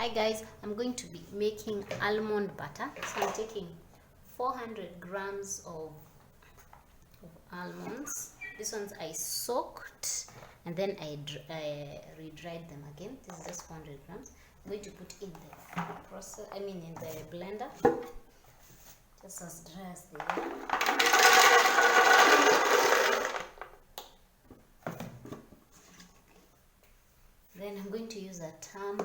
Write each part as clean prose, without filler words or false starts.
Hi guys, I'm going to be making almond butter. So I'm taking 400 grams of almonds. These ones I soaked and then I re-dried them again. This is just 400 grams. I'm going to put in the in the blender, just as dry as they are. Then I'm going to use a tamper,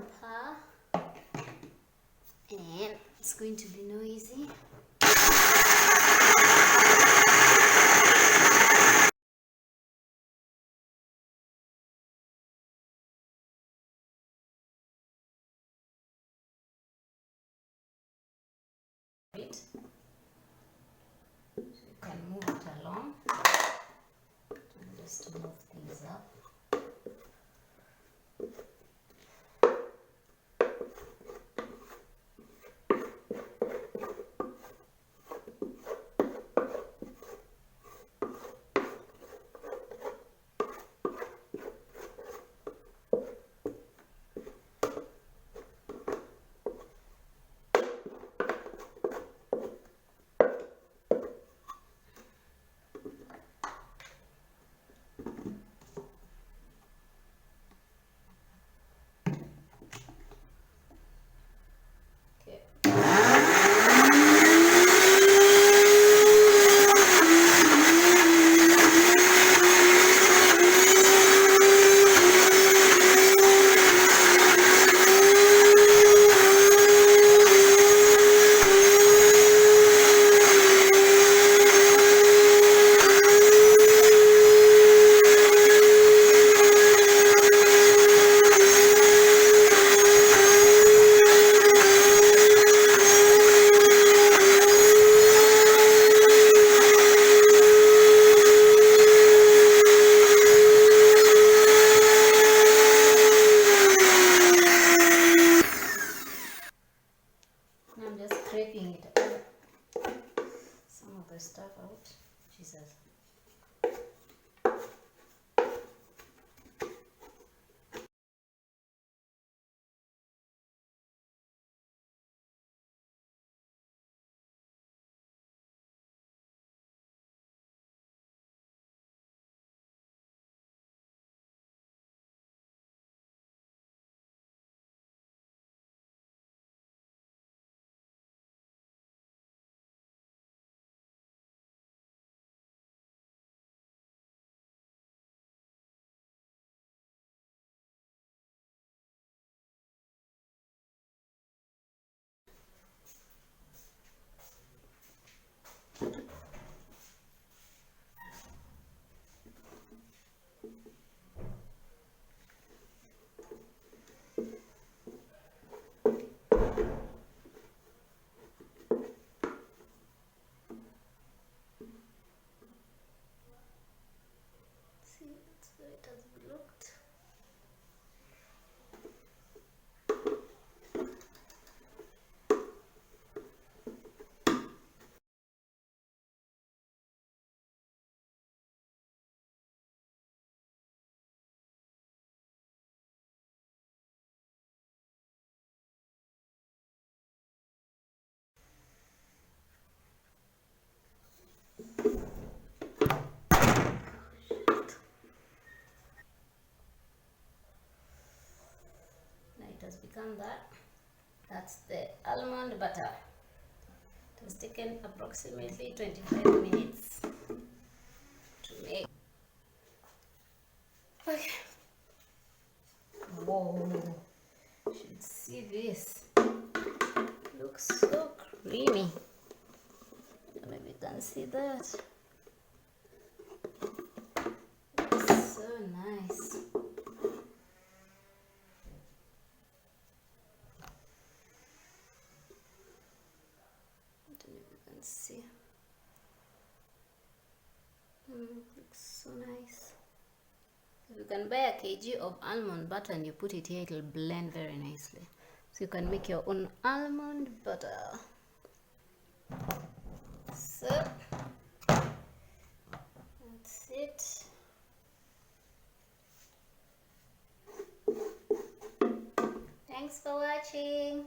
and it's going to be noisy. So you can move it along and just move things up. I'm just scraping it up, some of the stuff out. Jesus. See, that's how it has looked. Now it has become that. That's the almond butter. It has taken approximately 25 minutes to make. Okay. Whoa, you should see this. Looks so creamy. Maybe you can see that. It's so nice. I don't know if you can see. Looks so nice. If you can buy a kg of almond butter and you put it here, it will blend very nicely. So you can make your own almond butter. So that's it. Thanks. Thanks for watching.